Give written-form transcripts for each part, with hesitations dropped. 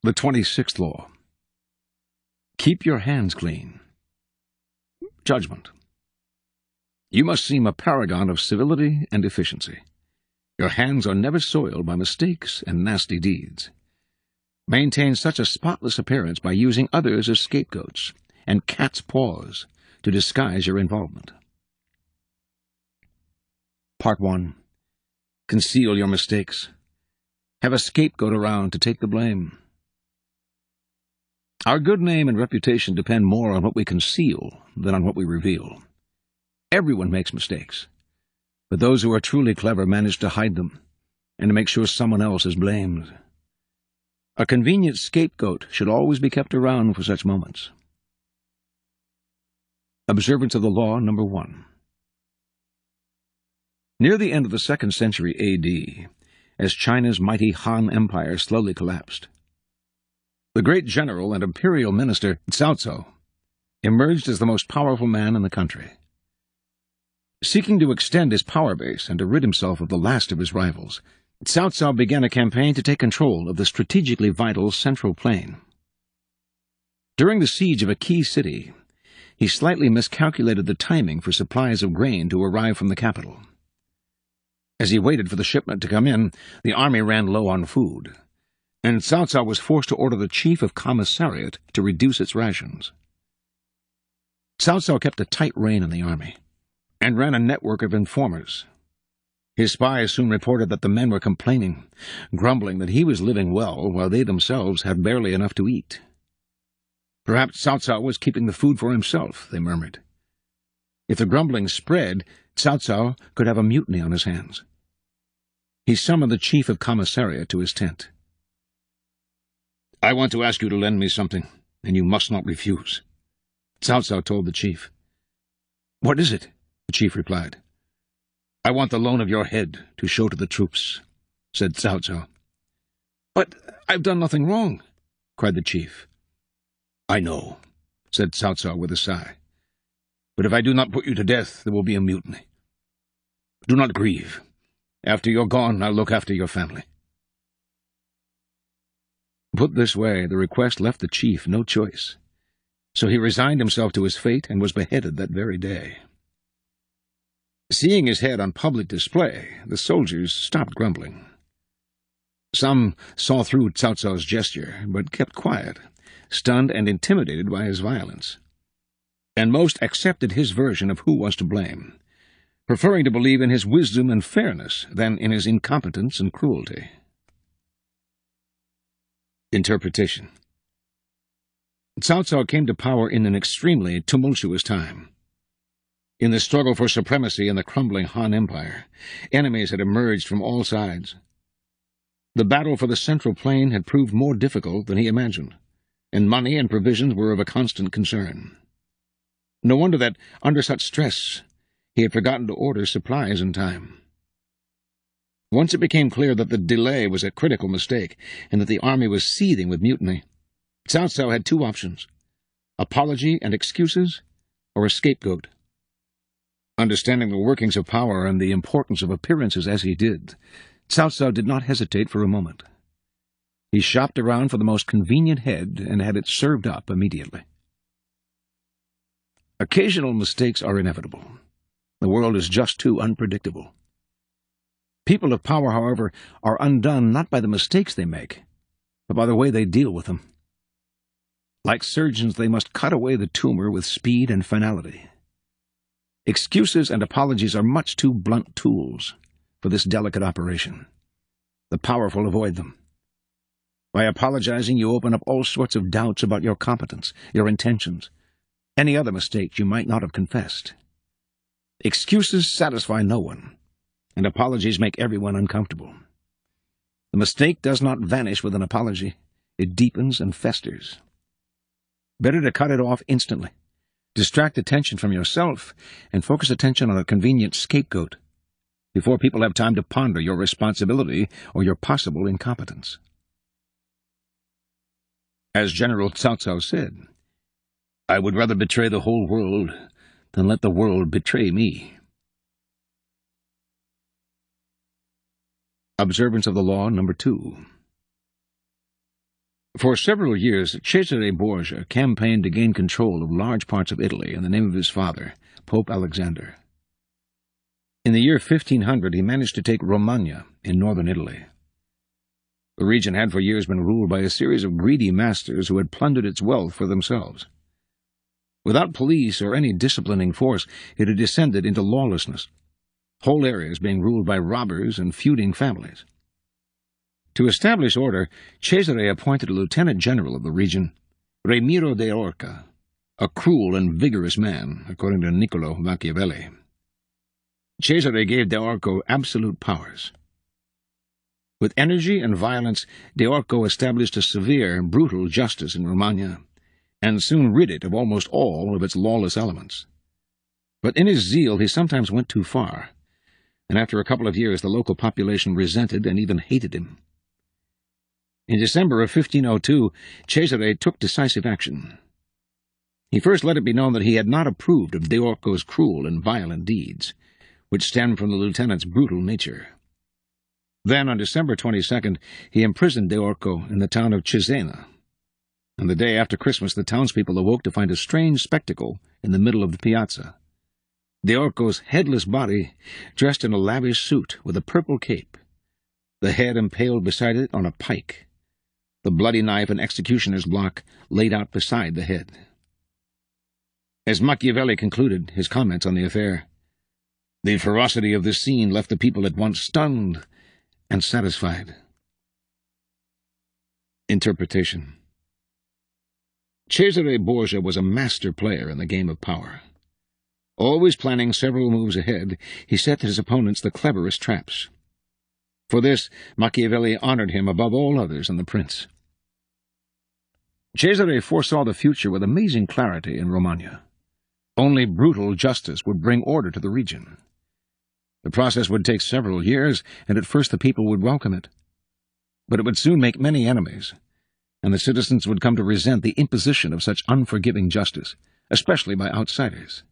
The 26th law. Keep your hands clean. Judgment. You must seem a paragon of civility and efficiency. Your hands are never soiled by mistakes and nasty deeds. Maintain such a spotless appearance by using others as scapegoats and cat's paws to disguise your involvement. Part 1. Conceal your mistakes. Have a scapegoat around to take the blame. Our good name and reputation depend more on what we conceal than on what we reveal. Everyone makes mistakes, but those who are truly clever manage to hide them and to make sure someone else is blamed. A convenient scapegoat should always be kept around for such moments. Observance of the law number 1. Near the end of the 2nd century A.D., as China's mighty Han Empire slowly collapsed, the great general and imperial minister Cao Cao emerged as the most powerful man in the country. Seeking to extend his power base and to rid himself of the last of his rivals, Cao Cao began a campaign to take control of the strategically vital Central Plain. During the siege of a key city, he slightly miscalculated the timing for supplies of grain to arrive from the capital. As he waited for the shipment to come in, the army ran low on food, and Cao Cao was forced to order the chief of commissariat to reduce its rations. Cao Cao kept a tight rein on the army, and ran a network of informers. His spies soon reported that the men were complaining, grumbling that he was living well while they themselves had barely enough to eat. Perhaps Cao Cao was keeping the food for himself, they murmured. If the grumbling spread, Cao Cao could have a mutiny on his hands. He summoned the chief of commissariat to his tent. "I want to ask you to lend me something, and you must not refuse," Cao Cao told the chief. "What is it?" the chief replied. "I want the loan of your head to show to the troops," said Cao Cao. "But I've done nothing wrong," cried the chief. "I know," said Cao Cao with a sigh. "But if I do not put you to death, there will be a mutiny. Do not grieve. After you're gone, I'll look after your family." Put this way, the request left the chief no choice, so he resigned himself to his fate and was beheaded that very day. Seeing his head on public display, the soldiers stopped grumbling. Some saw through Cao Cao's gesture, but kept quiet, stunned and intimidated by his violence. And most accepted his version of who was to blame, preferring to believe in his wisdom and fairness than in his incompetence and cruelty. Interpretation. Cao Cao came to power in an extremely tumultuous time. In the struggle for supremacy in the crumbling Han Empire, enemies had emerged from all sides. The battle for the Central Plain had proved more difficult than he imagined, and money and provisions were of a constant concern. No wonder that, under such stress, he had forgotten to order supplies in time. Once it became clear that the delay was a critical mistake, and that the army was seething with mutiny, Cao Cao had two options: apology and excuses, or a scapegoat. Understanding the workings of power and the importance of appearances as he did, Cao Cao did not hesitate for a moment. He shopped around for the most convenient head and had it served up immediately. Occasional mistakes are inevitable. The world is just too unpredictable. People of power, however, are undone not by the mistakes they make, but by the way they deal with them. Like surgeons, they must cut away the tumor with speed and finality. Excuses and apologies are much too blunt tools for this delicate operation. The powerful avoid them. By apologizing, you open up all sorts of doubts about your competence, your intentions, any other mistakes you might not have confessed. Excuses satisfy no one, and apologies make everyone uncomfortable. The mistake does not vanish with an apology. It deepens and festers. Better to cut it off instantly, distract attention from yourself, and focus attention on a convenient scapegoat before people have time to ponder your responsibility or your possible incompetence. As General Cao Cao said, "I would rather betray the whole world than let the world betray me." Observance of the law number 2. For several years, Cesare Borgia campaigned to gain control of large parts of Italy in the name of his father, Pope Alexander. In the year 1500, he managed to take Romagna in northern Italy. The region had for years been ruled by a series of greedy masters who had plundered its wealth for themselves. Without police or any disciplining force, it had descended into lawlessness, whole areas being ruled by robbers and feuding families. To establish order, Cesare appointed a lieutenant general of the region, Ramiro de Orca, a cruel and vigorous man, according to Niccolò Machiavelli. Cesare gave de Orco absolute powers. With energy and violence, de Orco established a severe, brutal justice in Romagna, and soon rid it of almost all of its lawless elements. But in his zeal he sometimes went too far, and after a couple of years the local population resented and even hated him. In December of 1502, Cesare took decisive action. He first let it be known that he had not approved of de Orco's cruel and violent deeds, which stemmed from the lieutenant's brutal nature. Then, on December 22nd, he imprisoned de Orco in the town of Cesena, and the day after Christmas the townspeople awoke to find a strange spectacle in the middle of the piazza. De Orco's headless body, dressed in a lavish suit with a purple cape, the head impaled beside it on a pike, the bloody knife and executioner's block laid out beside the head. As Machiavelli concluded his comments on the affair, the ferocity of this scene left the people at once stunned and satisfied. Interpretation. Cesare Borgia was a master player in the game of power. Always planning several moves ahead, he set his opponents the cleverest traps. For this, Machiavelli honored him above all others in the prince. Cesare foresaw the future with amazing clarity in Romagna. Only brutal justice would bring order to the region. The process would take several years, and at first the people would welcome it. But it would soon make many enemies, and the citizens would come to resent the imposition of such unforgiving justice, especially by outsiders.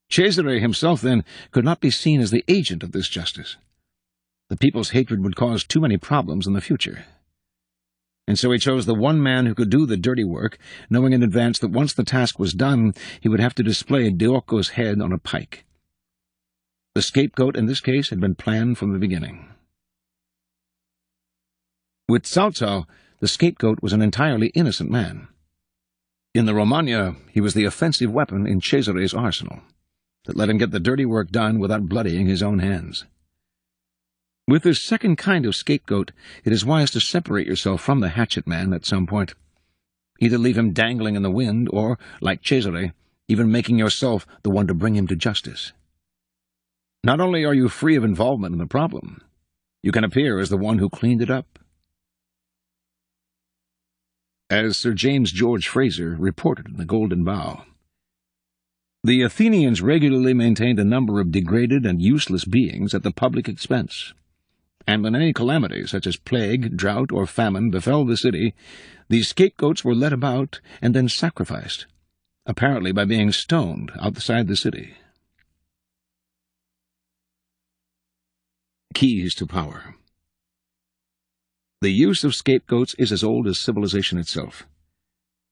Cesare himself, then, could not be seen as the agent of this justice. The people's hatred would cause too many problems in the future. And so he chose the one man who could do the dirty work, knowing in advance that once the task was done, he would have to display de Orco's head on a pike. The scapegoat in this case had been planned from the beginning. With Salzo, the scapegoat was an entirely innocent man. In the Romagna, he was the offensive weapon in Cesare's arsenal that let him get the dirty work done without bloodying his own hands. With this second kind of scapegoat, it is wise to separate yourself from the hatchet man at some point. Either leave him dangling in the wind, or, like Cesare, even making yourself the one to bring him to justice. Not only are you free of involvement in the problem, you can appear as the one who cleaned it up. As Sir James George Fraser reported in The Golden Bough, the Athenians regularly maintained a number of degraded and useless beings at the public expense, and when any calamity, such as plague, drought, or famine, befell the city, these scapegoats were led about and then sacrificed, apparently by being stoned outside the city. Keys to power. The use of scapegoats is as old as civilization itself,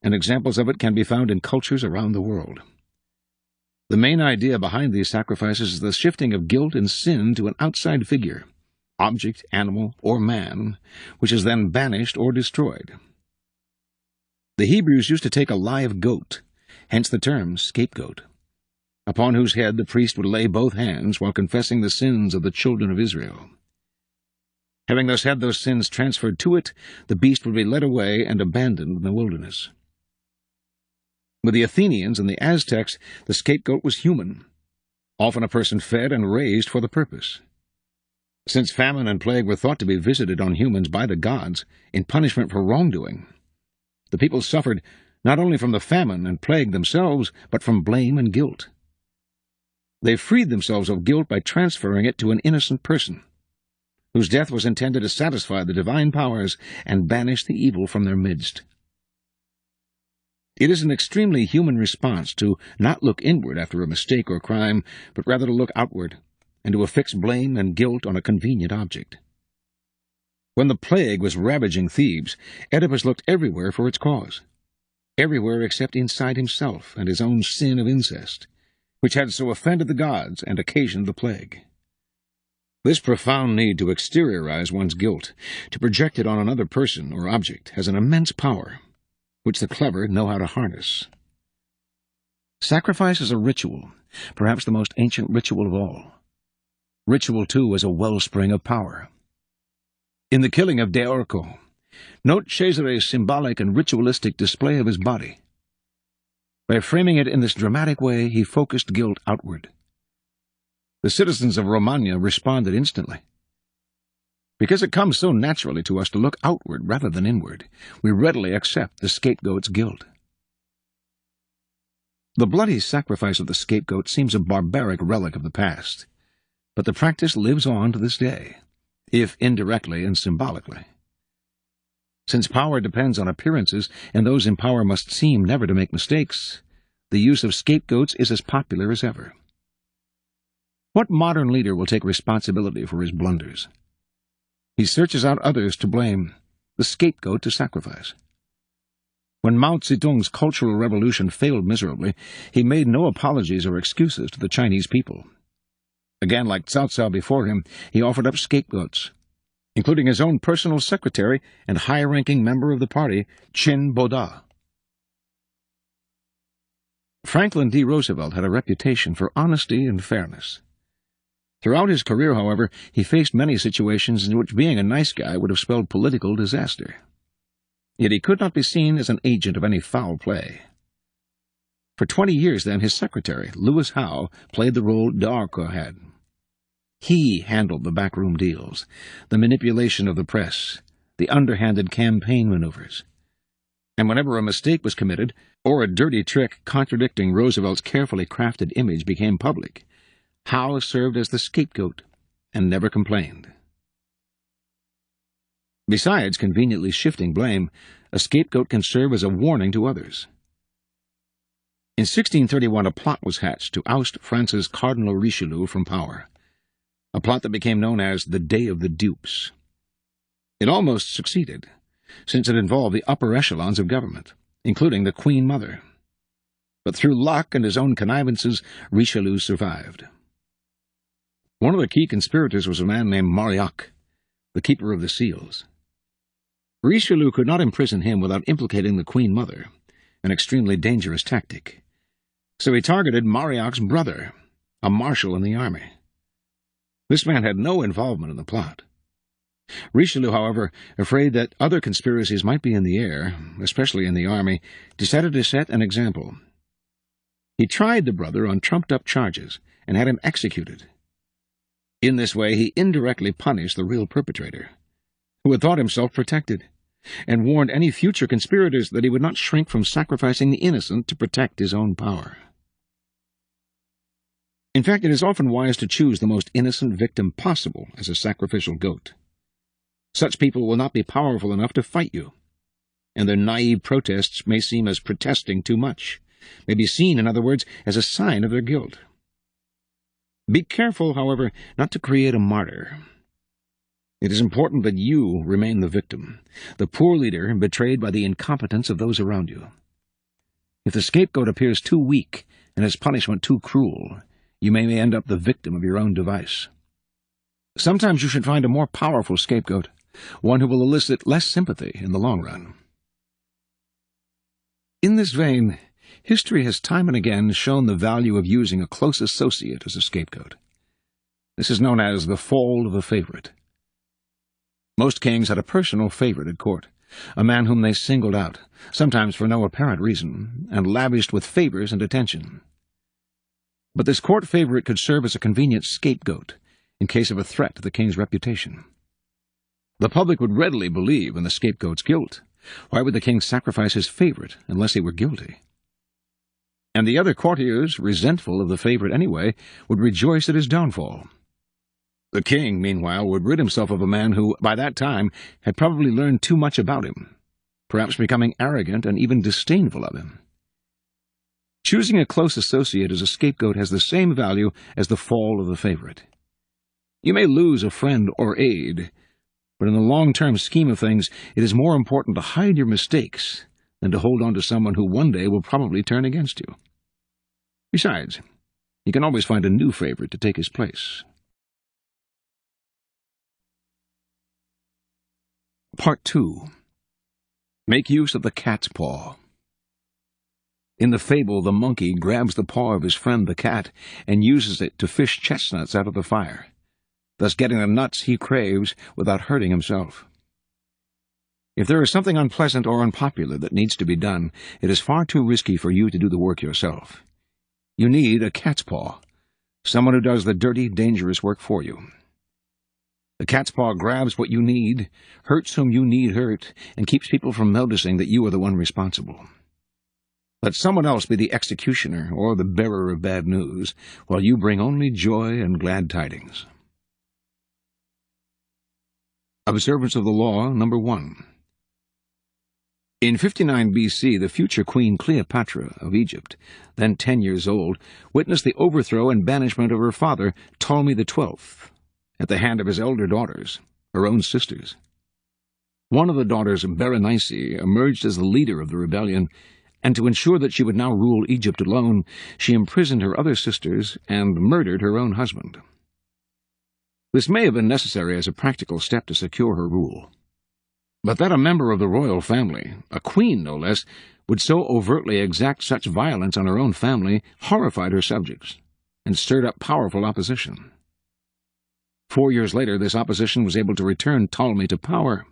and examples of it can be found in cultures around the world. The main idea behind these sacrifices is the shifting of guilt and sin to an outside figure, object, animal, or man, which is then banished or destroyed. The Hebrews used to take a live goat, hence the term scapegoat, upon whose head the priest would lay both hands while confessing the sins of the children of Israel. Having thus had those sins transferred to it, the beast would be led away and abandoned in the wilderness. With the Athenians and the Aztecs, the scapegoat was human, often a person fed and raised for the purpose. Since famine and plague were thought to be visited on humans by the gods in punishment for wrongdoing, the people suffered not only from the famine and plague themselves, but from blame and guilt. They freed themselves of guilt by transferring it to an innocent person, whose death was intended to satisfy the divine powers and banish the evil from their midst. It is an extremely human response to not look inward after a mistake or crime, but rather to look outward, and to affix blame and guilt on a convenient object. When the plague was ravaging Thebes, Oedipus looked everywhere for its cause. Everywhere except inside himself and his own sin of incest, which had so offended the gods and occasioned the plague. This profound need to exteriorize one's guilt, to project it on another person or object, has an immense power, which the clever know how to harness. Sacrifice is a ritual, perhaps the most ancient ritual of all. Ritual, too, is a wellspring of power. In the killing of De Orco, note Cesare's symbolic and ritualistic display of his body. By framing it in this dramatic way, he focused guilt outward. The citizens of Romagna responded instantly. Because it comes so naturally to us to look outward rather than inward, we readily accept the scapegoat's guilt. The bloody sacrifice of the scapegoat seems a barbaric relic of the past, but the practice lives on to this day, if indirectly and symbolically. Since power depends on appearances, and those in power must seem never to make mistakes, the use of scapegoats is as popular as ever. What modern leader will take responsibility for his blunders? He searches out others to blame, the scapegoat to sacrifice. When Mao Zedong's Cultural Revolution failed miserably, he made no apologies or excuses to the Chinese people. Again, like Cao Cao before him, he offered up scapegoats, including his own personal secretary and high-ranking member of the party, Qin Boda. Franklin D. Roosevelt had a reputation for honesty and fairness. Throughout his career, however, he faced many situations in which being a nice guy would have spelled political disaster. Yet he could not be seen as an agent of any foul play. For 20 years, then, his secretary, Lewis Howe, played the role d'Arco had. He handled the backroom deals, the manipulation of the press, the underhanded campaign maneuvers. And whenever a mistake was committed, or a dirty trick contradicting Roosevelt's carefully crafted image became public, Howe served as the scapegoat and never complained. Besides conveniently shifting blame, a scapegoat can serve as a warning to others. In 1631, a plot was hatched to oust France's Cardinal Richelieu from power, a plot that became known as the Day of the Dupes. It almost succeeded, since it involved the upper echelons of government, including the Queen Mother. But through luck and his own connivances, Richelieu survived. One of the key conspirators was a man named Marillac, the keeper of the seals. Richelieu could not imprison him without implicating the Queen Mother, an extremely dangerous tactic. So he targeted Marillac's brother, a marshal in the army. This man had no involvement in the plot. Richelieu, however, afraid that other conspiracies might be in the air, especially in the army, decided to set an example. He tried the brother on trumped-up charges and had him executed. In this way, he indirectly punished the real perpetrator, who had thought himself protected, and warned any future conspirators that he would not shrink from sacrificing the innocent to protect his own power. In fact, it is often wise to choose the most innocent victim possible as a sacrificial goat. Such people will not be powerful enough to fight you, and their naive protests may seem as protesting too much, may be seen, in other words, as a sign of their guilt. Be careful, however, not to create a martyr. It is important that you remain the victim, the poor leader betrayed by the incompetence of those around you. If the scapegoat appears too weak and his punishment too cruel, you may end up the victim of your own device. Sometimes you should find a more powerful scapegoat, one who will elicit less sympathy in the long run. In this vein, history has time and again shown the value of using a close associate as a scapegoat. This is known as the fall of a favorite. Most kings had a personal favorite at court, a man whom they singled out, sometimes for no apparent reason, and lavished with favors and attention. But this court favorite could serve as a convenient scapegoat in case of a threat to the king's reputation. The public would readily believe in the scapegoat's guilt. Why would the king sacrifice his favorite unless he were guilty? And the other courtiers, resentful of the favorite anyway, would rejoice at his downfall. The king, meanwhile, would rid himself of a man who, by that time, had probably learned too much about him, perhaps becoming arrogant and even disdainful of him. Choosing a close associate as a scapegoat has the same value as the fall of the favorite. You may lose a friend or aide, But in the long-term scheme of things, it is more important to hide your mistakes than to hold on to someone who one day will probably turn against you. Besides, you can always find a new favorite to take his place. Part 2. Make use of the cat's paw. In the fable, the monkey grabs the paw of his friend the cat and uses it to fish chestnuts out of the fire, thus getting the nuts he craves without hurting himself. If there is something unpleasant or unpopular that needs to be done, it is far too risky for you to do the work yourself. You need a cat's paw, someone who does the dirty, dangerous work for you. The cat's paw grabs what you need, hurts whom you need hurt, and keeps people from noticing that you are the one responsible. Let someone else be the executioner or the bearer of bad news, while you bring only joy and glad tidings. Observance of the Law, number 1. In 59 B.C., the future Queen Cleopatra of Egypt, then 10 years old, witnessed the overthrow and banishment of her father, Ptolemy XII, at the hand of his elder daughters, her own sisters. One of the daughters, Berenice, emerged as the leader of the rebellion, and to ensure that she would now rule Egypt alone, she imprisoned her other sisters and murdered her own husband. This may have been necessary as a practical step to secure her rule. But that a member of the royal family, a queen no less, would so overtly exact such violence on her own family horrified her subjects, and stirred up powerful opposition. 4 years later, this opposition was able to return Ptolemy to power,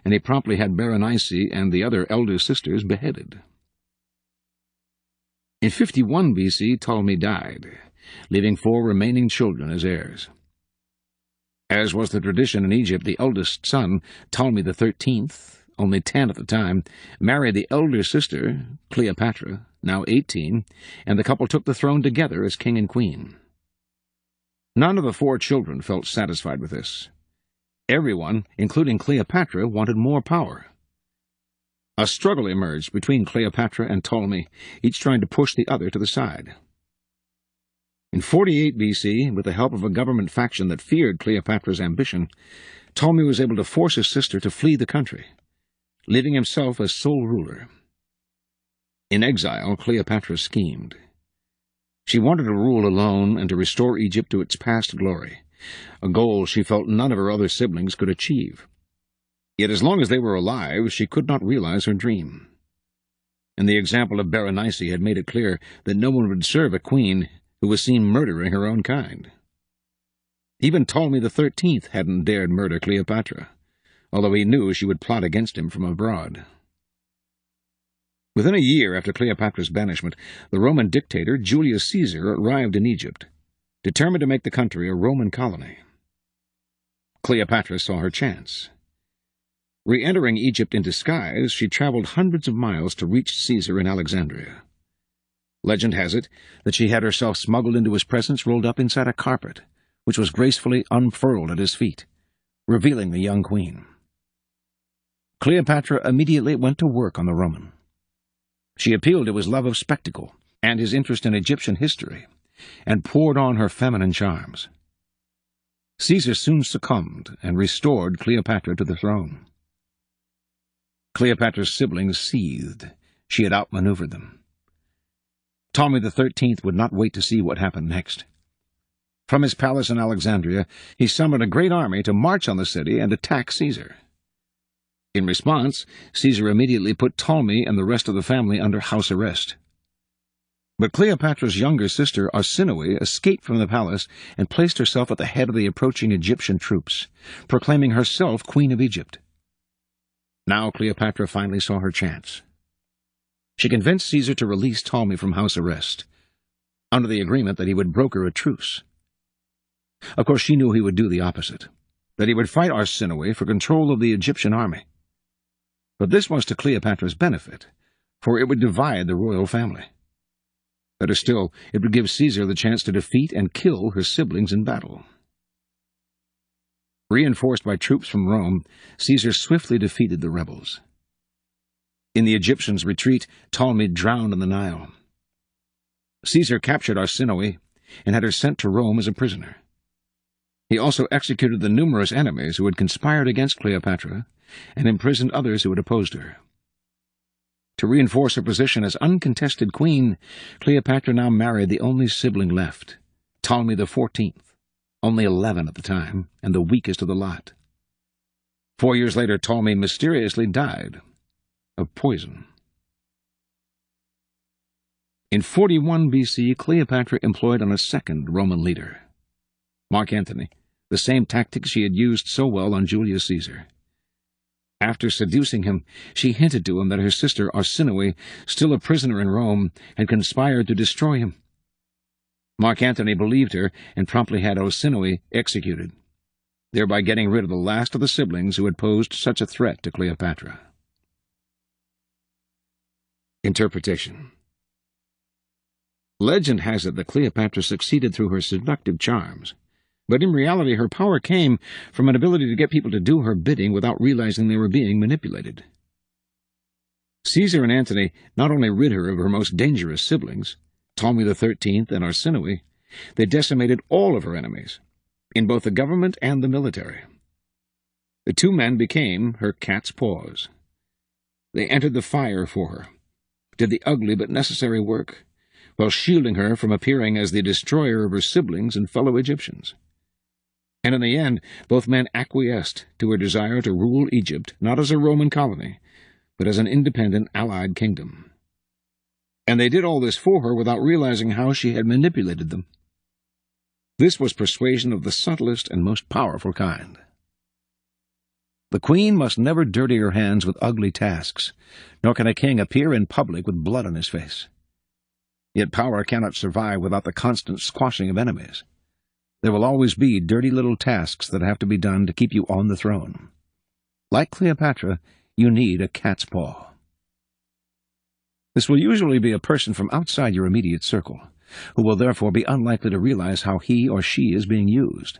and he promptly had Berenice and the other elder sisters beheaded. In 51 B.C., Ptolemy died, leaving 4 remaining children as heirs. As was the tradition in Egypt, the eldest son, Ptolemy XIII, only 10 at the time, married the elder sister, Cleopatra, now 18, and the couple took the throne together as king and queen. None of the 4 children felt satisfied with this. Everyone, including Cleopatra, wanted more power. A struggle emerged between Cleopatra and Ptolemy, each trying to push the other to the side. In 48 B.C., with the help of a government faction that feared Cleopatra's ambition, Ptolemy was able to force his sister to flee the country, leaving himself as sole ruler. In exile, Cleopatra schemed. She wanted to rule alone and to restore Egypt to its past glory, a goal she felt none of her other siblings could achieve. Yet as long as they were alive, she could not realize her dream. And the example of Berenice had made it clear that no one would serve a queen who was seen murdering her own kind. Even Ptolemy XIII hadn't dared murder Cleopatra, although he knew she would plot against him from abroad. Within a year after Cleopatra's banishment, the Roman dictator Julius Caesar arrived in Egypt, determined to make the country a Roman colony. Cleopatra saw her chance. Re-entering Egypt in disguise, she traveled hundreds of miles to reach Caesar in Alexandria. Legend has it that she had herself smuggled into his presence rolled up inside a carpet, which was gracefully unfurled at his feet, revealing the young queen. Cleopatra immediately went to work on the Roman. She appealed to his love of spectacle and his interest in Egyptian history, and poured on her feminine charms. Caesar soon succumbed and restored Cleopatra to the throne. Cleopatra's siblings seethed. She had outmaneuvered them. Ptolemy XIII would not wait to see what happened next. From his palace in Alexandria, he summoned a great army to march on the city and attack Caesar. In response, Caesar immediately put Ptolemy and the rest of the family under house arrest. But Cleopatra's younger sister, Arsinoe, escaped from the palace and placed herself at the head of the approaching Egyptian troops, proclaiming herself Queen of Egypt. Now Cleopatra finally saw her chance. She convinced Caesar to release Ptolemy from house arrest, under the agreement that he would broker a truce. Of course, she knew he would do the opposite, that he would fight Arsinoe for control of the Egyptian army. But this was to Cleopatra's benefit, for it would divide the royal family. Better still, it would give Caesar the chance to defeat and kill her siblings in battle. Reinforced by troops from Rome, Caesar swiftly defeated the rebels. In the Egyptians' retreat, Ptolemy drowned in the Nile. Caesar captured Arsinoe and had her sent to Rome as a prisoner. He also executed the numerous enemies who had conspired against Cleopatra and imprisoned others who had opposed her. To reinforce her position as uncontested queen, Cleopatra now married the only sibling left, Ptolemy XIV, only 11 at the time, and the weakest of the lot. 4 years later, Ptolemy mysteriously died of poison. In 41 BC, Cleopatra employed on a second Roman leader, Mark Antony, the same tactics she had used so well on Julius Caesar. After seducing him, she hinted to him that her sister Arsinoe, still a prisoner in Rome, had conspired to destroy him. Mark Antony believed her and promptly had Arsinoe executed, thereby getting rid of the last of the siblings who had posed such a threat to Cleopatra. Interpretation. Legend has it that Cleopatra succeeded through her seductive charms, but in reality her power came from an ability to get people to do her bidding without realizing they were being manipulated. Caesar and Antony not only rid her of her most dangerous siblings, Ptolemy XIII and Arsinoe, they decimated all of her enemies, in both the government and the military. The two men became her cat's paws. They entered the fire for her, did the ugly but necessary work, while shielding her from appearing as the destroyer of her siblings and fellow Egyptians. And in the end, both men acquiesced to her desire to rule Egypt not as a Roman colony, but as an independent allied kingdom. And they did all this for her without realizing how she had manipulated them. This was persuasion of the subtlest and most powerful kind. The queen must never dirty her hands with ugly tasks, nor can a king appear in public with blood on his face. Yet power cannot survive without the constant squashing of enemies. There will always be dirty little tasks that have to be done to keep you on the throne. Like Cleopatra, you need a cat's paw. This will usually be a person from outside your immediate circle, who will therefore be unlikely to realize how he or she is being used.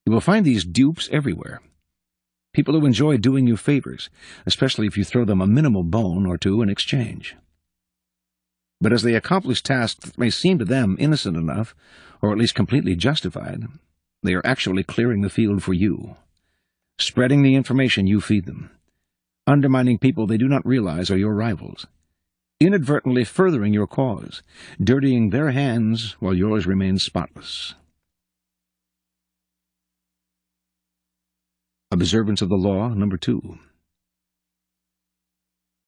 You will find these dupes everywhere. People who enjoy doing you favors, especially if you throw them a minimal bone or two in exchange. But as they accomplish tasks that may seem to them innocent enough, or at least completely justified, they are actually clearing the field for you, spreading the information you feed them, undermining people they do not realize are your rivals, inadvertently furthering your cause, dirtying their hands while yours remains spotless. Observance of the Law, number 2.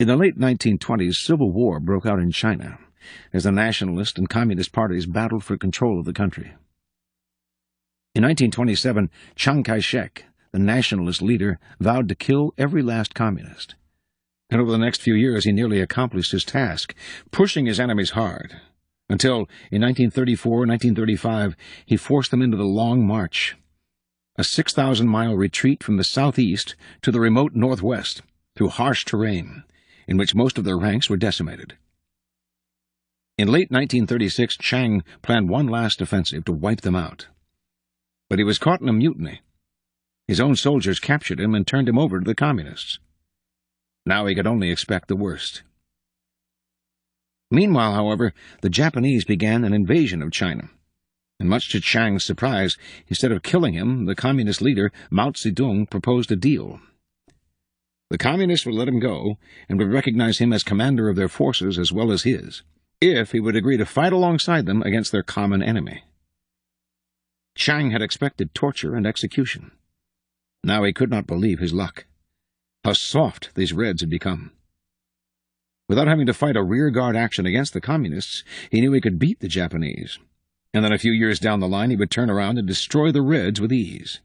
In the late 1920s, civil war broke out in China as the nationalist and communist parties battled for control of the country. In 1927, Chiang Kai-shek, the nationalist leader, vowed to kill every last communist. And over the next few years, he nearly accomplished his task, pushing his enemies hard, until, in 1934-1935, he forced them into the Long March, a 6,000-mile retreat from the southeast to the remote northwest, through harsh terrain, in which most of their ranks were decimated. In late 1936, Chiang planned one last offensive to wipe them out. But he was caught in a mutiny. His own soldiers captured him and turned him over to the communists. Now he could only expect the worst. Meanwhile, however, the Japanese began an invasion of China, and much to Chiang's surprise, instead of killing him, the communist leader, Mao Zedong, proposed a deal. The communists would let him go, and would recognize him as commander of their forces as well as his, if he would agree to fight alongside them against their common enemy. Chiang had expected torture and execution. Now he could not believe his luck. How soft these Reds had become. Without having to fight a rearguard action against the communists, he knew he could beat the Japanese, and then a few years down the line he would turn around and destroy the Reds with ease.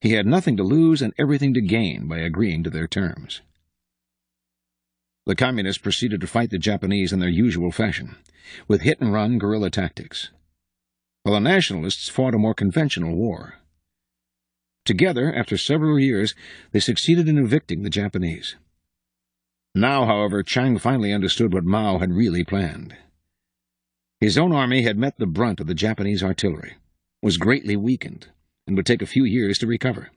He had nothing to lose and everything to gain by agreeing to their terms. The communists proceeded to fight the Japanese in their usual fashion, with hit-and-run guerrilla tactics, while the nationalists fought a more conventional war. Together, after several years, they succeeded in evicting the Japanese. Now, however, Chiang finally understood what Mao had really planned. His own army had met the brunt of the Japanese artillery, was greatly weakened, and would take a few years to recover.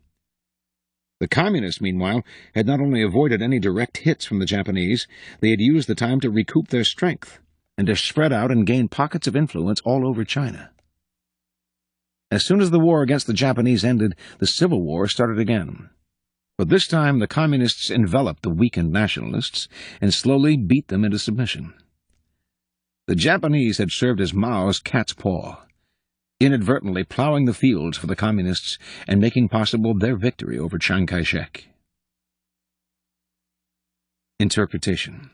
The communists, meanwhile, had not only avoided any direct hits from the Japanese, they had used the time to recoup their strength, and to spread out and gain pockets of influence all over China. As soon as the war against the Japanese ended, the Civil War started again. But this time the Communists enveloped the weakened nationalists and slowly beat them into submission. The Japanese had served as Mao's cat's paw, inadvertently plowing the fields for the Communists and making possible their victory over Chiang Kai-shek. Interpretation.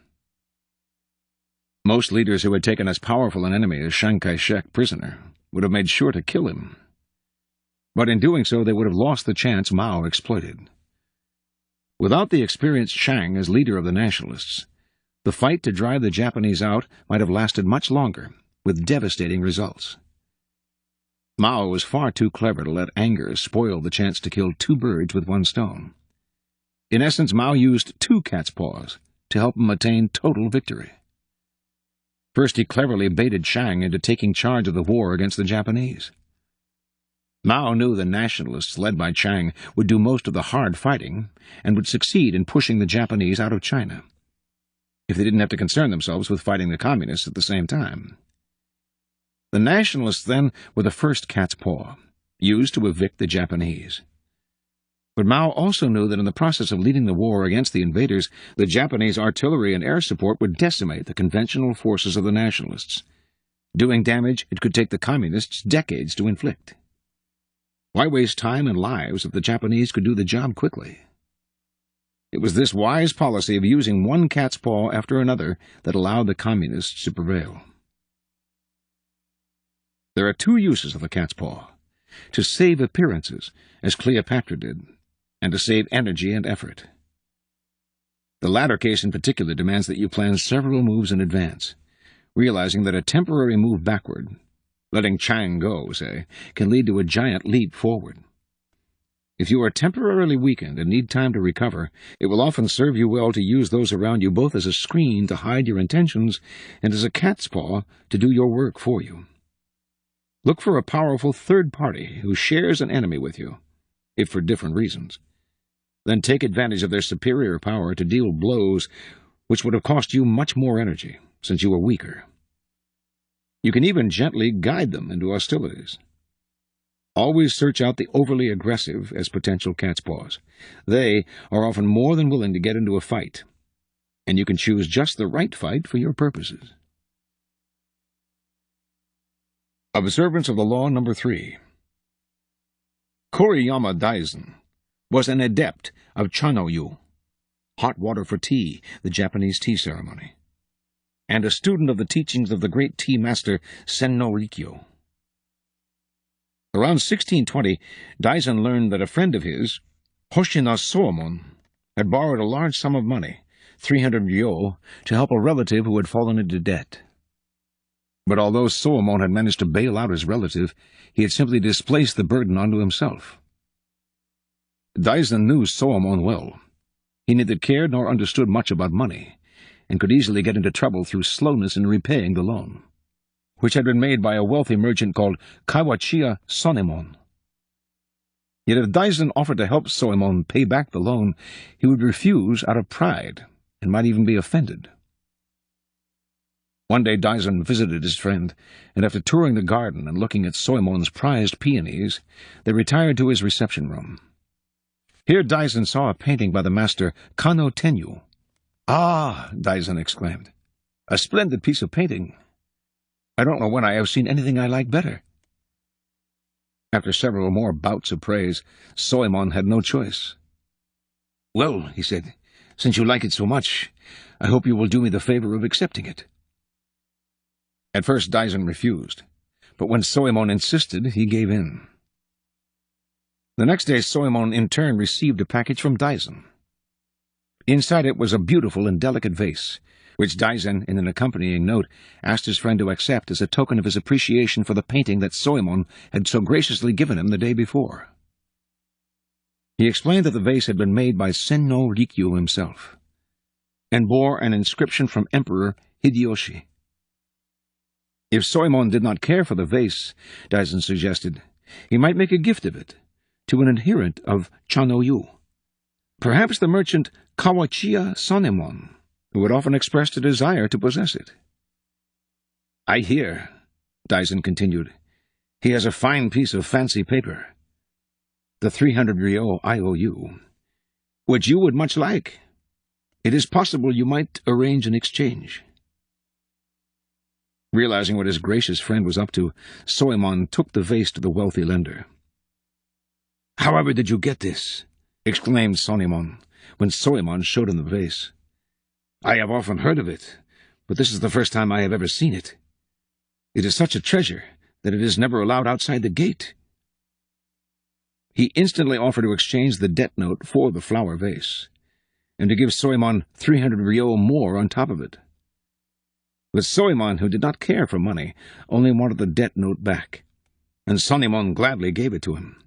Most leaders who had taken as powerful an enemy as Chiang Kai-shek prisoner would have made sure to kill him. But in doing so, they would have lost the chance Mao exploited. Without the experienced Chiang as leader of the nationalists, the fight to drive the Japanese out might have lasted much longer, with devastating results. Mao was far too clever to let anger spoil the chance to kill two birds with one stone. In essence, Mao used two cat's paws to help him attain total victory. First, he cleverly baited Chiang into taking charge of the war against the Japanese. Mao knew the nationalists led by Chiang would do most of the hard fighting and would succeed in pushing the Japanese out of China, if they didn't have to concern themselves with fighting the Communists at the same time. The nationalists, then, were the first cat's paw, used to evict the Japanese. But Mao also knew that in the process of leading the war against the invaders, the Japanese artillery and air support would decimate the conventional forces of the nationalists, doing damage it could take the Communists decades to inflict. Why waste time and lives if the Japanese could do the job quickly? It was this wise policy of using one cat's paw after another that allowed the Communists to prevail. There are two uses of the cat's paw: to save appearances, as Cleopatra did, and to save energy and effort. The latter case in particular demands that you plan several moves in advance, realizing that a temporary move backward, letting Chiang go, say, can lead to a giant leap forward. If you are temporarily weakened and need time to recover, it will often serve you well to use those around you both as a screen to hide your intentions and as a cat's paw to do your work for you. Look for a powerful third party who shares an enemy with you, if for different reasons. Then take advantage of their superior power to deal blows which would have cost you much more energy, since you were weaker. You can even gently guide them into hostilities. Always search out the overly aggressive as potential cat's paws. They are often more than willing to get into a fight, and you can choose just the right fight for your purposes. Observance of the Law Number 3. Koriyama Daisen was an adept of Chanoyu, hot water for tea, the Japanese tea ceremony, and a student of the teachings of the great tea master Senno Rikyo. Around 1620, Daisen learned that a friend of his, Hoshina Soemon, had borrowed a large sum of money, 300 ryo, to help a relative who had fallen into debt. But although Soemon had managed to bail out his relative, he had simply displaced the burden onto himself. Daisen knew Soemon well. He neither cared nor understood much about money, and could easily get into trouble through slowness in repaying the loan, which had been made by a wealthy merchant called Kawachiya Sonemon. Yet if Daisen offered to help Soemon pay back the loan, he would refuse out of pride, and might even be offended. One day Daisen visited his friend, and after touring the garden and looking at Soemon's prized peonies, they retired to his reception room. Here Daisen saw a painting by the master Kano Tenyu. "Ah!" Daisen exclaimed. "A splendid piece of painting. I don't know when I have seen anything I like better." After several more bouts of praise, Soemon had no choice. "Well," he said, "since you like it so much, I hope you will do me the favor of accepting it." At first Daisen refused, but when Soemon insisted, he gave in. The next day Soemon in turn received a package from Daisen. Inside it was a beautiful and delicate vase, which Daisen, in an accompanying note, asked his friend to accept as a token of his appreciation for the painting that Soemon had so graciously given him the day before. He explained that the vase had been made by Senno Rikyo himself, and bore an inscription from Emperor Hideyoshi. If Soemon did not care for the vase, Daisen suggested, he might make a gift of it to an adherent of Chanoyu, perhaps the merchant Kawachiya Sonemon, who had often expressed a desire to possess it. "I hear," Daisen continued, He has a fine piece of fancy paper, the 300 ryo IOU, which you would much like. It is possible you might arrange an exchange." Realizing what his gracious friend was up to, Soemon took the vase to the wealthy lender. "However did you get this?" exclaimed Sonemon, when Soemon showed him the vase. "I have often heard of it, but this is the first time I have ever seen it. It is such a treasure that it is never allowed outside the gate." He instantly offered to exchange the debt note for the flower vase, and to give Soemon 300 ryo more on top of it. But Soemon, who did not care for money, only wanted the debt note back, and Sonemon gladly gave it to him.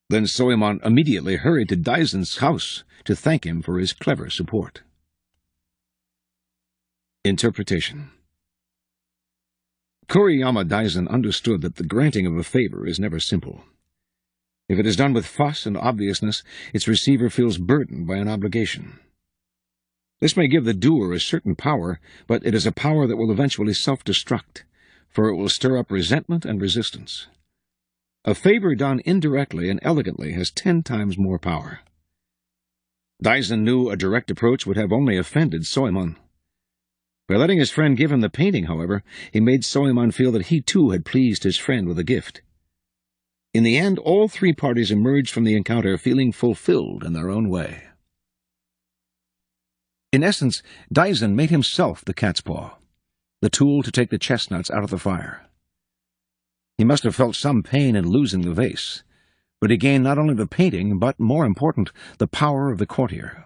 Then Soemon immediately hurried to Daizen's house to thank him for his clever support. Interpretation. Kuriyama Daizen understood that the granting of a favor is never simple. If it is done with fuss and obviousness, its receiver feels burdened by an obligation. This may give the doer a certain power, but it is a power that will eventually self-destruct, for it will stir up resentment and resistance. A favor done indirectly and elegantly has 10 times more power. Daizen knew a direct approach would have only offended Soemon. By letting his friend give him the painting, however, he made Soemon feel that he too had pleased his friend with a gift. In the end, all three parties emerged from the encounter feeling fulfilled in their own way. In essence, Daizen made himself the cat's paw, the tool to take the chestnuts out of the fire. He must have felt some pain in losing the vase, but he gained not only the painting, but, more important, the power of the courtier.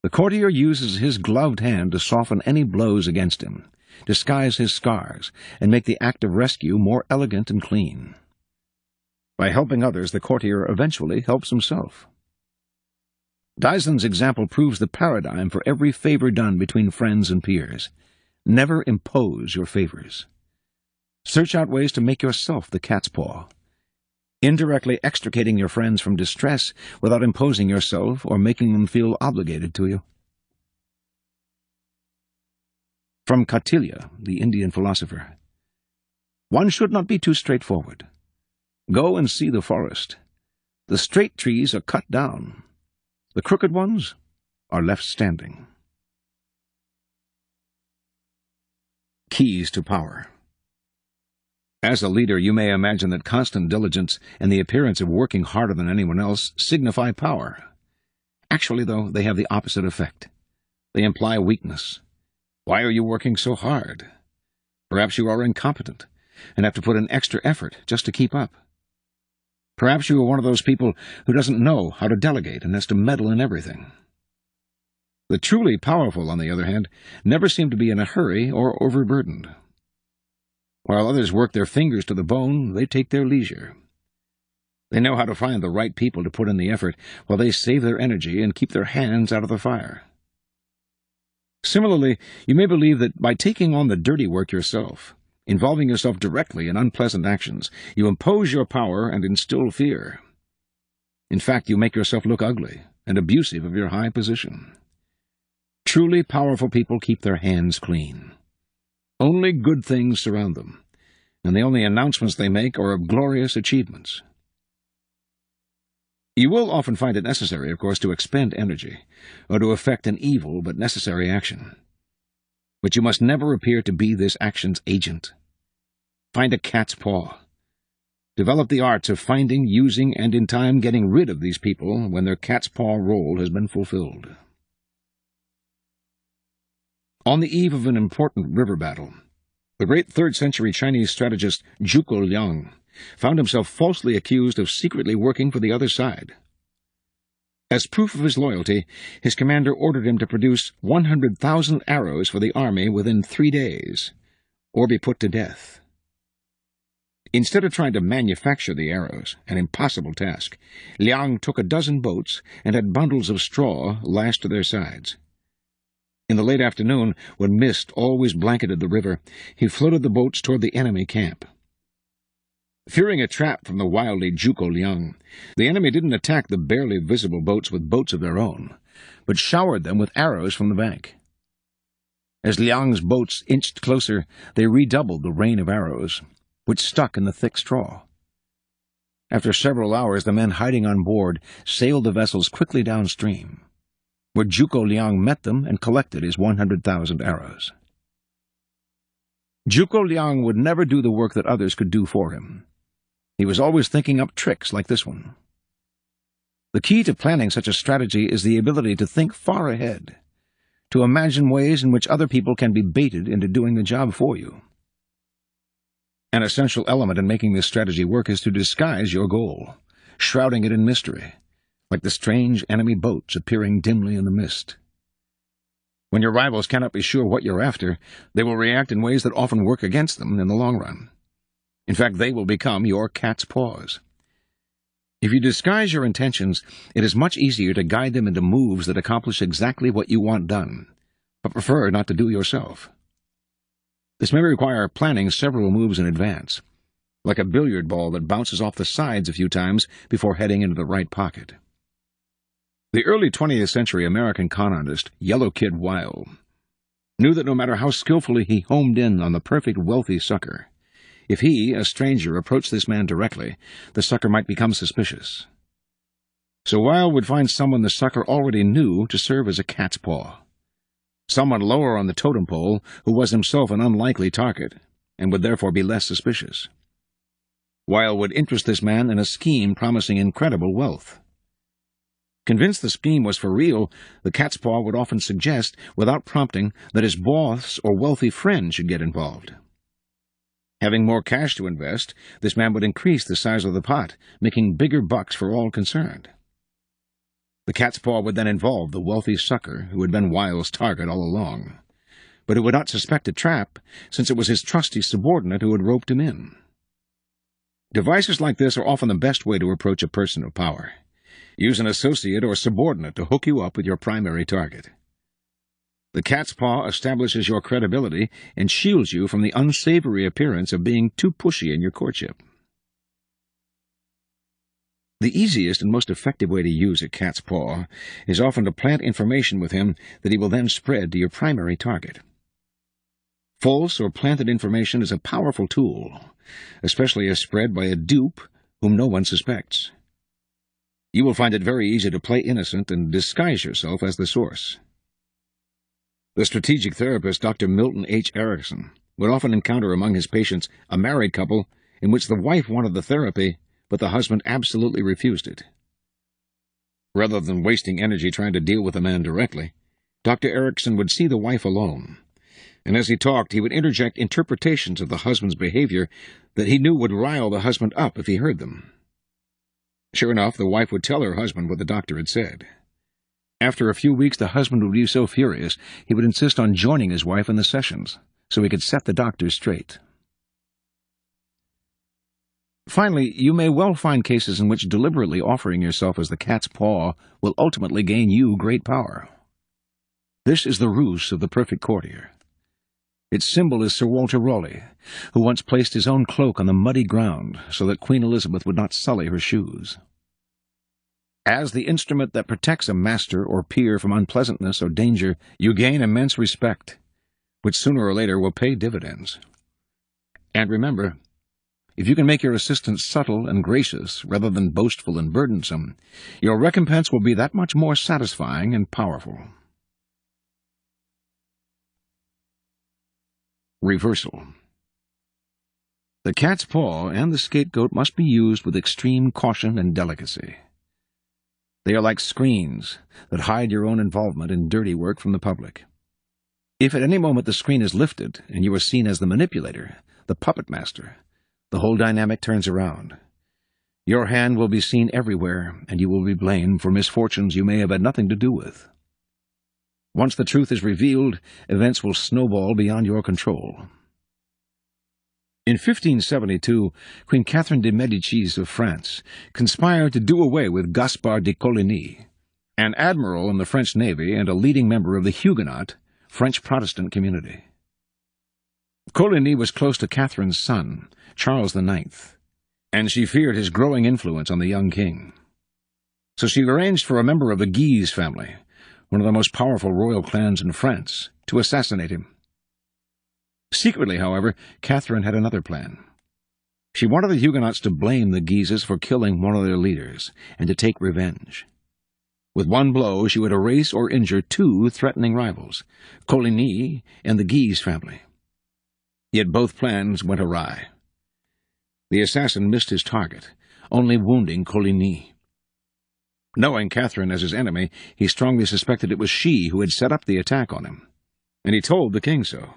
The courtier uses his gloved hand to soften any blows against him, disguise his scars, and make the act of rescue more elegant and clean. By helping others, the courtier eventually helps himself. Daizen's example proves the paradigm for every favor done between friends and peers. Never impose your favors. Search out ways to make yourself the cat's paw, indirectly extricating your friends from distress without imposing yourself or making them feel obligated to you. From Kautilya, the Indian philosopher. One should not be too straightforward. Go and see the forest. The straight trees are cut down. The crooked ones are left standing. Keys to power. As a leader, you may imagine that constant diligence and the appearance of working harder than anyone else signify power. Actually, though, they have the opposite effect. They imply weakness. Why are you working so hard? Perhaps you are incompetent and have to put in extra effort just to keep up. Perhaps you are one of those people who doesn't know how to delegate and has to meddle in everything. The truly powerful, on the other hand, never seem to be in a hurry or overburdened. While others work their fingers to the bone, they take their leisure. They know how to find the right people to put in the effort, while they save their energy and keep their hands out of the fire. Similarly, you may believe that by taking on the dirty work yourself, involving yourself directly in unpleasant actions, you impose your power and instill fear. In fact, you make yourself look ugly and abusive of your high position. Truly powerful people keep their hands clean. Only good things surround them, and the only announcements they make are of glorious achievements. You will often find it necessary, of course, to expend energy, or to effect an evil but necessary action. But you must never appear to be this action's agent. Find a cat's paw. Develop the arts of finding, using, and in time getting rid of these people when their cat's paw role has been fulfilled. On the eve of an important river battle, the great 3rd century Chinese strategist Zhuge Liang found himself falsely accused of secretly working for the other side. As proof of his loyalty, his commander ordered him to produce 100,000 arrows for the army within 3 days, or be put to death. Instead of trying to manufacture the arrows, an impossible task, Liang took a dozen boats and had bundles of straw lashed to their sides. In the late afternoon, when mist always blanketed the river, he floated the boats toward the enemy camp. Fearing a trap from the wily Zhuge Liang, the enemy didn't attack the barely visible boats with boats of their own, but showered them with arrows from the bank. As Liang's boats inched closer, they redoubled the rain of arrows, which stuck in the thick straw. After several hours, the men hiding on board sailed the vessels quickly downstream, where Zhuge Liang met them and collected his 100,000 arrows. Zhuge Liang would never do the work that others could do for him. He was always thinking up tricks like this one. The key to planning such a strategy is the ability to think far ahead, to imagine ways in which other people can be baited into doing the job for you. An essential element in making this strategy work is to disguise your goal, shrouding it in mystery, like the strange enemy boats appearing dimly in the mist. When your rivals cannot be sure what you're after, they will react in ways that often work against them in the long run. In fact, they will become your cat's paws. If you disguise your intentions, it is much easier to guide them into moves that accomplish exactly what you want done, but prefer not to do yourself. This may require planning several moves in advance, like a billiard ball that bounces off the sides a few times before heading into the right pocket. The early 20th century American con artist, Yellow Kid Weil, knew that no matter how skillfully he homed in on the perfect wealthy sucker, if he, a stranger, approached this man directly, the sucker might become suspicious. So Weil would find someone the sucker already knew to serve as a cat's paw, someone lower on the totem pole who was himself an unlikely target and would therefore be less suspicious. Weil would interest this man in a scheme promising incredible wealth. Convinced the scheme was for real, the cat's paw would often suggest, without prompting, that his boss or wealthy friend should get involved. Having more cash to invest, this man would increase the size of the pot, making bigger bucks for all concerned. The cat's paw would then involve the wealthy sucker who had been Weil's target all along, but who would not suspect a trap, since it was his trusty subordinate who had roped him in. Devices like this are often the best way to approach a person of power. Use an associate or subordinate to hook you up with your primary target. The cat's paw establishes your credibility and shields you from the unsavory appearance of being too pushy in your courtship. The easiest and most effective way to use a cat's paw is often to plant information with him that he will then spread to your primary target. False or planted information is a powerful tool, especially if spread by a dupe whom no one suspects. You will find it very easy to play innocent and disguise yourself as the source. The strategic therapist, Dr. Milton H. Erickson, would often encounter among his patients a married couple in which the wife wanted the therapy, but the husband absolutely refused it. Rather than wasting energy trying to deal with the man directly, Dr. Erickson would see the wife alone, and as he talked, he would interject interpretations of the husband's behavior that he knew would rile the husband up if he heard them. Sure enough, the wife would tell her husband what the doctor had said. After a few weeks, the husband would be so furious he would insist on joining his wife in the sessions, so he could set the doctor straight. Finally, you may well find cases in which deliberately offering yourself as the cat's paw will ultimately gain you great power. This is the ruse of the perfect courtier. Its symbol is Sir Walter Raleigh, who once placed his own cloak on the muddy ground so that Queen Elizabeth would not sully her shoes. As the instrument that protects a master or peer from unpleasantness or danger, you gain immense respect, which sooner or later will pay dividends. And remember, if you can make your assistant subtle and gracious rather than boastful and burdensome, your recompense will be that much more satisfying and powerful. Reversal. The cat's paw and the scapegoat must be used with extreme caution and delicacy. They are like screens that hide your own involvement in dirty work from the public. If at any moment the screen is lifted and you are seen as the manipulator, the puppet master, the whole dynamic turns around. Your hand will be seen everywhere, and you will be blamed for misfortunes you may have had nothing to do with. Once the truth is revealed, events will snowball beyond your control. In 1572, Queen Catherine de' Medicis of France conspired to do away with Gaspard de Coligny, an admiral in the French Navy and a leading member of the Huguenot, French Protestant community. Coligny was close to Catherine's son, Charles IX, and she feared his growing influence on the young king. So she arranged for a member of the Guise family, one of the most powerful royal clans in France, to assassinate him. Secretly, however, Catherine had another plan. She wanted the Huguenots to blame the Guises for killing one of their leaders, and to take revenge. With one blow, she would erase or injure two threatening rivals, Coligny and the Guise family. Yet both plans went awry. The assassin missed his target, only wounding Coligny. Knowing Catherine as his enemy, he strongly suspected it was she who had set up the attack on him, and he told the king so.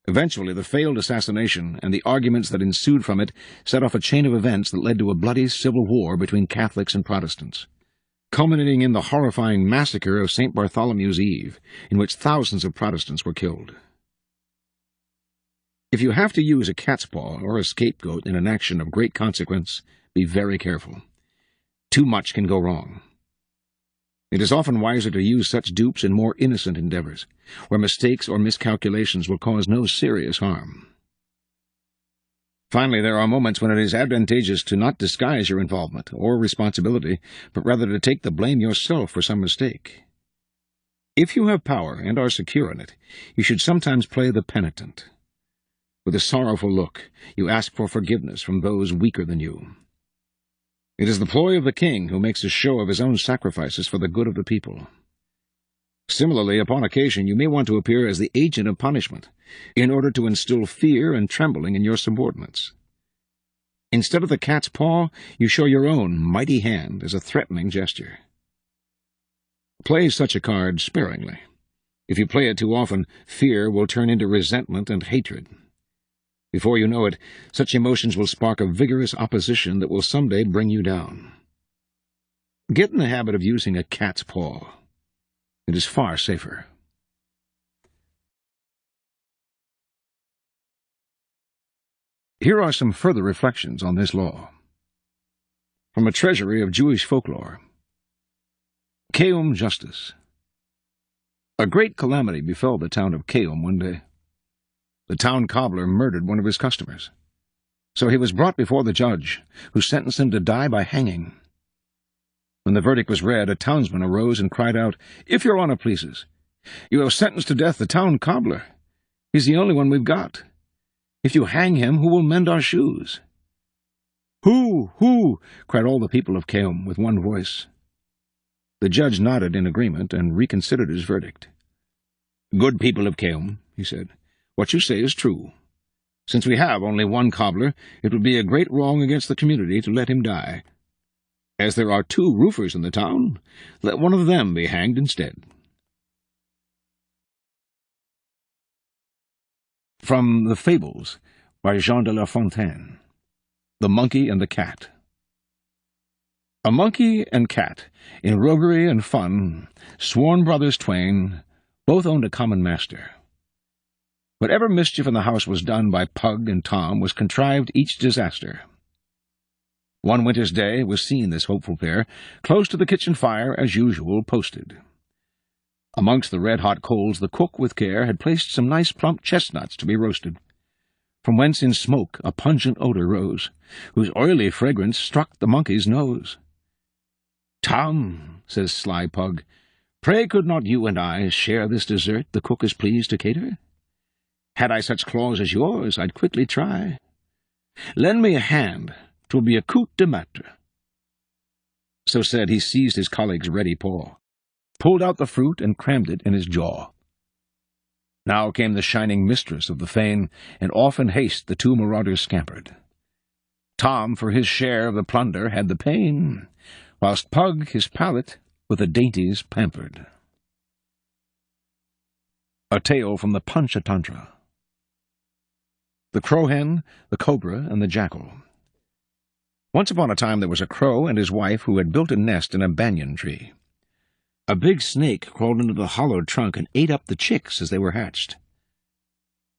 Eventually, the failed assassination and the arguments that ensued from it set off a chain of events that led to a bloody civil war between Catholics and Protestants, culminating in the horrifying massacre of St. Bartholomew's Eve, in which thousands of Protestants were killed. If you have to use a cat's paw or a scapegoat in an action of great consequence, be very careful. Too much can go wrong. It is often wiser to use such dupes in more innocent endeavors, where mistakes or miscalculations will cause no serious harm. Finally, there are moments when it is advantageous to not disguise your involvement or responsibility, but rather to take the blame yourself for some mistake. If you have power and are secure in it, you should sometimes play the penitent. With a sorrowful look, you ask for forgiveness from those weaker than you. It is the ploy of the king who makes a show of his own sacrifices for the good of the people. Similarly, upon occasion, you may want to appear as the agent of punishment, in order to instill fear and trembling in your subordinates. Instead of the cat's paw, you show your own mighty hand as a threatening gesture. Play such a card sparingly. If you play it too often, fear will turn into resentment and hatred. Before you know it, such emotions will spark a vigorous opposition that will someday bring you down. Get in the habit of using a cat's paw. It is far safer. Here are some further reflections on this law. From a treasury of Jewish folklore. Keum Justice. A great calamity befell the town of Keum one day. The town cobbler murdered one of his customers. So he was brought before the judge, who sentenced him to die by hanging. When the verdict was read, a townsman arose and cried out, "If your honor pleases, you have sentenced to death the town cobbler. He's the only one we've got. If you hang him, who will mend our shoes?" "Who?" cried all the people of Keum with one voice. The judge nodded in agreement and reconsidered his verdict. "Good people of Keum," he said, "what you say is true. Since we have only one cobbler, it would be a great wrong against the community to let him die. As there are 2 roofers in the town, let one of them be hanged instead." From the Fables by Jean de La Fontaine. The Monkey and the Cat. A monkey and cat, in roguery and fun, sworn brothers twain, both owned a common master. Whatever mischief in the house was done by Pug and Tom was contrived each disaster. One winter's day was seen this hopeful pair, close to the kitchen fire, as usual, posted. Amongst the red-hot coals the cook with care had placed some nice plump chestnuts to be roasted, from whence in smoke a pungent odour rose, whose oily fragrance struck the monkey's nose. "Tom," says sly Pug, "pray could not you and I share this dessert the cook is pleased to cater? Had I such claws as yours, I'd quickly try. Lend me a hand, 'twill be a coup de maître." So said, he seized his colleague's ready paw, pulled out the fruit, and crammed it in his jaw. Now came the shining mistress of the fane, and off in haste the 2 marauders scampered. Tom, for his share of the plunder, had the pain, whilst Pug his palate with the dainties pampered. A tale from the Panchatantra. The Crow-hen, the Cobra, and the Jackal. Once upon a time there was a crow and his wife who had built a nest in a banyan tree. A big snake crawled into the hollowed trunk and ate up the chicks as they were hatched.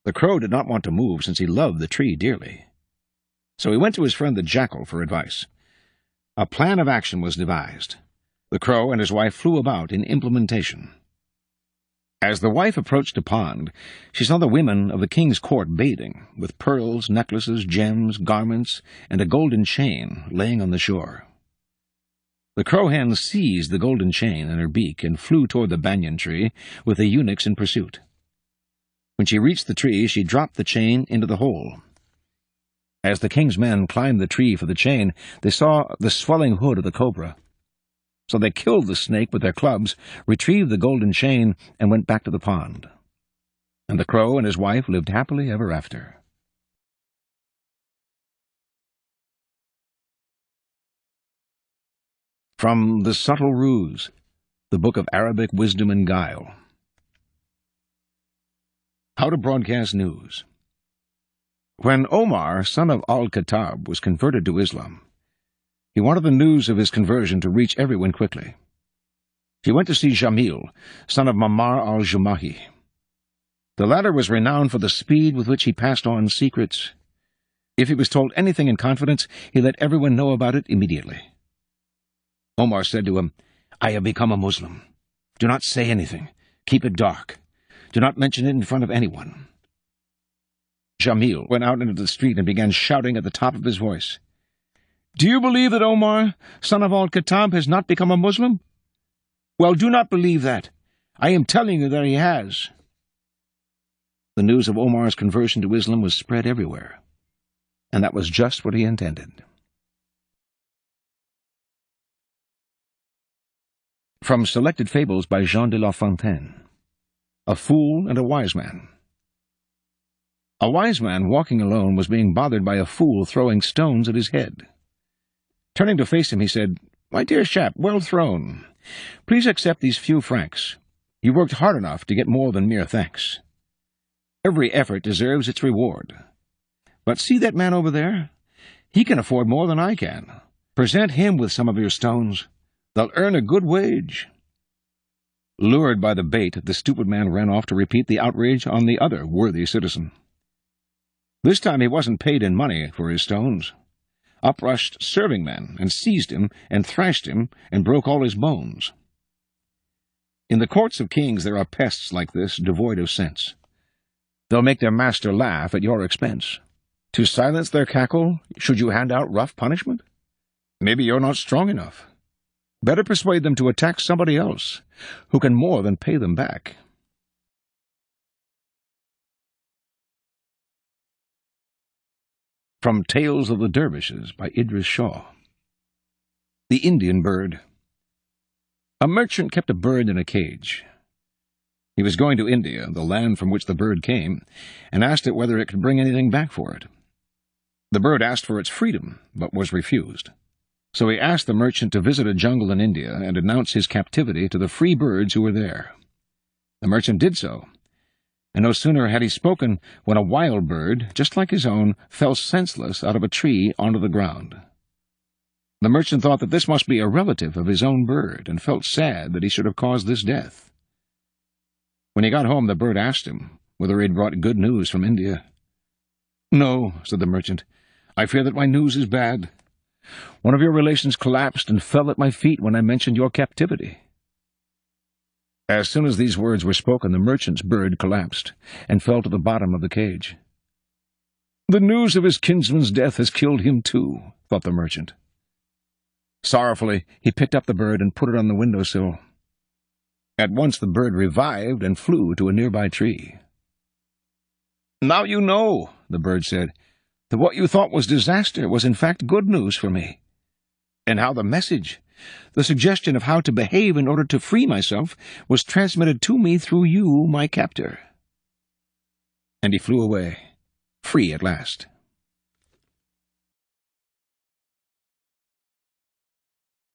The crow did not want to move, since he loved the tree dearly. So he went to his friend the Jackal for advice. A plan of action was devised. The crow and his wife flew about in implementation. As the wife approached a pond, she saw the women of the king's court bathing, with pearls, necklaces, gems, garments, and a golden chain laying on the shore. The crow-hen seized the golden chain in her beak and flew toward the banyan tree, with the eunuchs in pursuit. When she reached the tree, she dropped the chain into the hole. As the king's men climbed the tree for the chain, they saw the swelling hood of the cobra. So they killed the snake with their clubs, retrieved the golden chain, and went back to the pond. And the crow and his wife lived happily ever after. From The Subtle Ruse, the book of Arabic wisdom and guile. How to broadcast news. When Omar, son of al-Khattab, was converted to Islam, he wanted the news of his conversion to reach everyone quickly. He went to see Jamil, son of Mamar al-Jumahi. The latter was renowned for the speed with which he passed on secrets. If he was told anything in confidence, he let everyone know about it immediately. Omar said to him, "I have become a Muslim. Do not say anything. Keep it dark. Do not mention it in front of anyone." Jamil went out into the street and began shouting at the top of his voice, "Do you believe that Omar, son of al-Khattab, has not become a Muslim? Well, do not believe that. I am telling you that he has." The news of Omar's conversion to Islam was spread everywhere, and that was just what he intended. From Selected Fables by Jean de La Fontaine. A Fool and a Wise Man. A wise man walking alone was being bothered by a fool throwing stones at his head. Turning to face him, he said, "My dear chap, well thrown. Please accept these few francs. You worked hard enough to get more than mere thanks. Every effort deserves its reward. But see that man over there? He can afford more than I can. Present him with some of your stones. They'll earn a good wage." Lured by the bait, the stupid man ran off to repeat the outrage on the other worthy citizen. This time he wasn't paid in money for his stones. Up rushed serving men and seized him and thrashed him and broke all his bones. In the courts of kings there are pests like this, devoid of sense. They'll make their master laugh at your expense. To silence their cackle, should you hand out rough punishment? Maybe you're not strong enough. Better persuade them to attack somebody else, who can more than pay them back. From Tales of the Dervishes by Idris Shaw. The Indian Bird. A merchant kept a bird in a cage. He was going to India, the land from which the bird came, and asked it whether it could bring anything back for it. The bird asked for its freedom, but was refused. So he asked the merchant to visit a jungle in India and announce his captivity to the free birds who were there. The merchant did so, and no sooner had he spoken when a wild bird, just like his own, fell senseless out of a tree onto the ground. The merchant thought that this must be a relative of his own bird, and felt sad that he should have caused this death. When he got home, the bird asked him whether he had brought good news from India. "No," said the merchant, "I fear that my news is bad. One of your relations collapsed and fell at my feet when I mentioned your captivity." As soon as these words were spoken, the merchant's bird collapsed and fell to the bottom of the cage. "The news of his kinsman's death has killed him too," thought the merchant. Sorrowfully, he picked up the bird and put it on the windowsill. At once the bird revived and flew to a nearby tree. "Now you know," the bird said, "that what you thought was disaster was in fact good news for me, and how the message, the suggestion of how to behave in order to free myself, was transmitted to me through you, my captor." And he flew away, free at last.